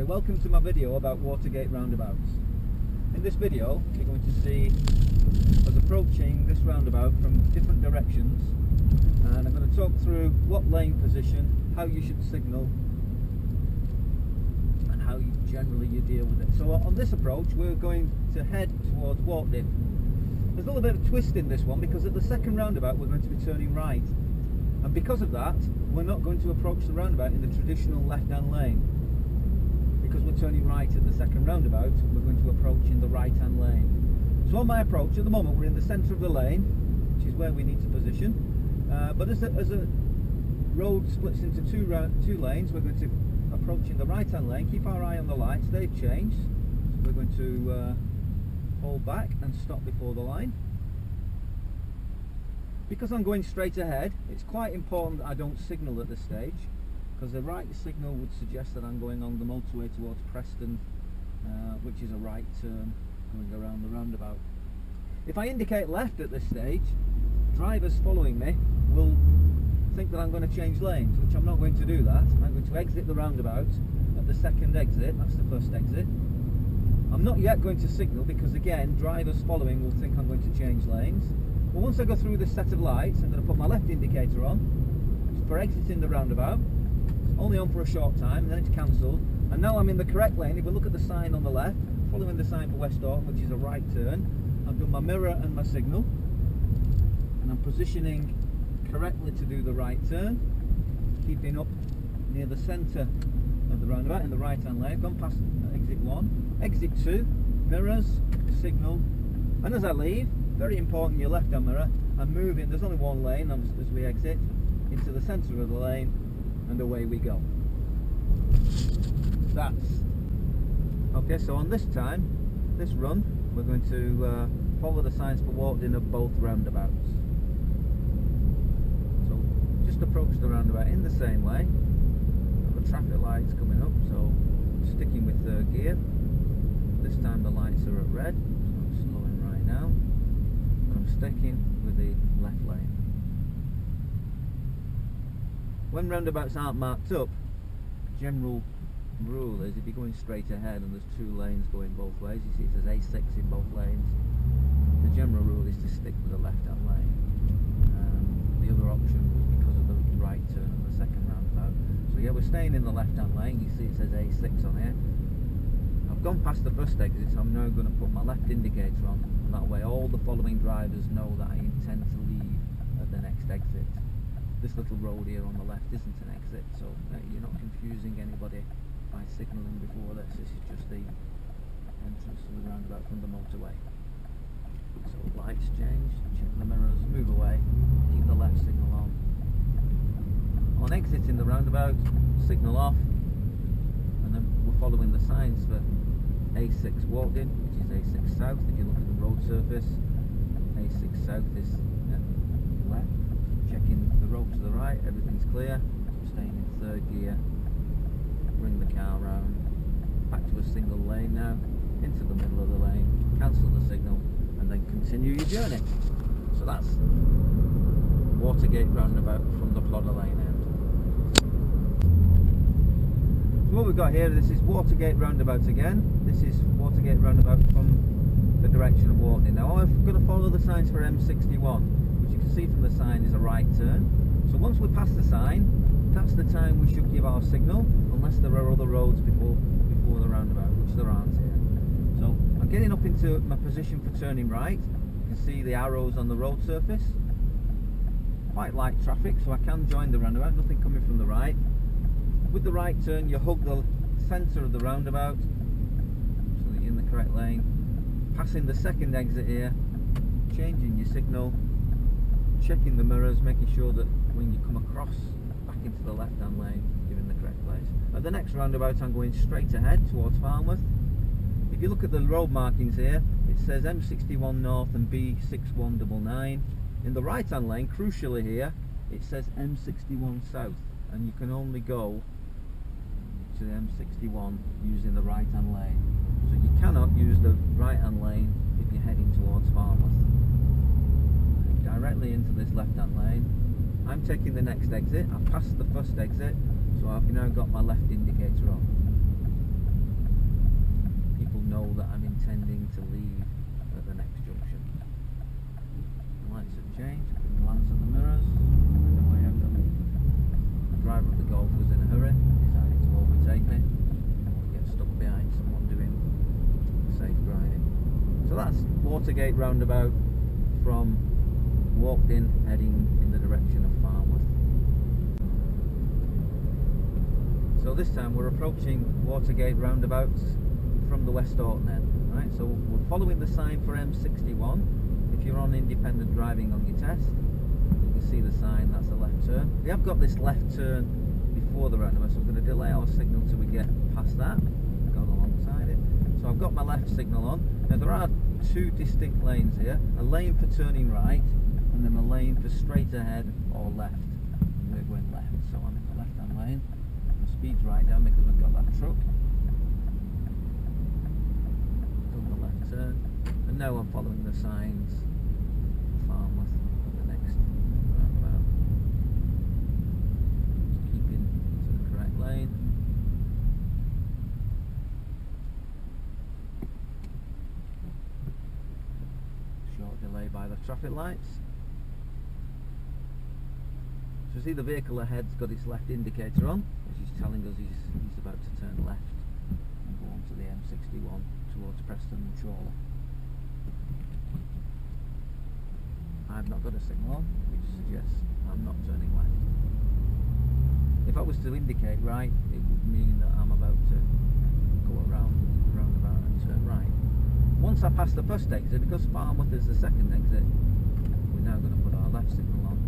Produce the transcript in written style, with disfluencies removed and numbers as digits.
Okay, welcome to my video about Watergate Roundabouts. In this video you're going to see us approaching this roundabout from different directions, and I'm going to talk through what lane position, how you should signal, and how you generally deal with it. So on this approach we're going to head towards Watergate. There's a little bit of a twist in this one because at the second roundabout we're going to be turning right, and because of that we're not going to approach the roundabout in the traditional left-hand lane. Because we're turning right at the second roundabout, we're going to approach in the right-hand lane. So on my approach, at the moment we're in the centre of the lane, which is where we need to position. But as a road splits into two lanes, we're going to approach in the right-hand lane. Keep our eye on the lights; they've changed. So we're going to hold back and stop before the line. Because I'm going straight ahead, it's quite important that I don't signal at this stage, because the right signal would suggest that I'm going on the motorway towards Preston, which is a right turn going around the roundabout. If I indicate left at this stage, drivers following me will think that I'm going to change lanes, which I'm not going to do that. I'm going to exit the roundabout at the second exit. That's the first exit. I'm not yet going to signal because, again, drivers following will think I'm going to change lanes. But once I go through this set of lights, I'm going to put my left indicator on for exiting the roundabout. Only on for a short time, and then it's cancelled, and now I'm in the correct lane. If we look at the sign on the left, following the sign for West Orton, which is a right turn, I've done my mirror and my signal, and I'm positioning correctly to do the right turn, keeping up near the centre of the roundabout in the right hand lane. I've gone past exit 1, exit 2, mirrors, signal, and as I leave, very important, your left hand mirror, I'm moving, there's only one lane as we exit, into the centre of the lane, and away we go. That's okay. So on this run, we're going to follow the signs for walking of both roundabouts. So just approach the roundabout in the same way. The traffic lights coming up, so sticking with third gear. This time the lights are at red, so I'm slowing right now, but I'm sticking with the left lane. When roundabouts aren't marked up, the general rule is if you're going straight ahead and there's two lanes going both ways, you see it says A6 in both lanes, the general rule is to stick with the left-hand lane. The other option was because of the right turn on the second roundabout. So yeah, we're staying in the left-hand lane. You see it says A6 on here. I've gone past the first exit, so I'm now going to put my left indicator on, and that way all the following drivers know that I intend to leave at the next exit. This little road here on the left isn't an exit, so you're not confusing anybody by signalling before this. This is just the entrance to the roundabout from the motorway. So lights change, check the mirrors, move away, keep the left signal on. On exiting the roundabout, signal off, and then we're following the signs for A6 walked in, which is A6 south. If you look at the road surface, A6 south is left. Checking the road to the right, everything's clear. I'm staying in third gear, bring the car round, back to a single lane now, into the middle of the lane, cancel the signal, and then continue your journey. So that's Watergate Roundabout from the Plodder Lane end. So what we've got here, this is Watergate Roundabout again. This is Watergate Roundabout from the direction of Watergate. Now I'm going to follow the signs for M61. See from the sign is a right turn. So once we pass the sign, that's the time we should give our signal, unless there are other roads before the roundabout, which there aren't here. So I'm getting up into my position for turning right. You can see the arrows on the road surface. Quite light traffic, so I can join the roundabout, nothing coming from the right. With the right turn, you hug the centre of the roundabout, so that you're in the correct lane. Passing the second exit here, changing your signal, checking the mirrors, making sure that when you come across back into the left-hand lane, you're in the correct place. At the next roundabout, I'm going straight ahead towards Falmouth. If you look at the road markings here, it says M61 North and B6199. In the right-hand lane, crucially here, it says M61 South, and you can only go to the M61 using the right-hand lane. So you cannot use the right-hand lane if you're heading towards Falmouth. Directly into this left-hand lane. I'm taking the next exit. I've passed the first exit, so I've now got my left indicator on. know that I'm intending to leave at the next junction. The lights have changed, quick glance at the mirrors, and away I go. The driver of the Golf was in a hurry, decided to overtake me, or get stuck behind someone doing safe driving. So that's Watergate Roundabout from Walkden heading in the direction of Farnworth. So this time we're approaching Watergate Roundabouts from the West Orton end. Right, so we're following the sign for M61. If you're on independent driving on your test, you can see the sign, that's a left turn. We have got this left turn before the roundabout, so we're going to delay our signal till we get past that, go alongside it. So I've got my left signal on. Now there are two distinct lanes here, a lane for turning right and then a lane for straight ahead or left. And we're going left, so I'm in the left hand lane. The speed's right down because we've got that truck. Done the left turn, and now I'm following the signs for Farnworth at the next roundabout. Just keeping to the correct lane. Short delay by the traffic lights. So see the vehicle ahead's got its left indicator on, which is telling us he's about to turn left and go on to the M61 towards Preston and Chorley. I've not got a signal on, which suggests I'm not turning left. If I was to indicate right, it would mean that I'm about to go around the roundabout and turn right. Once I pass the first exit, because Farnworth is the second exit, we're now going to put our left signal on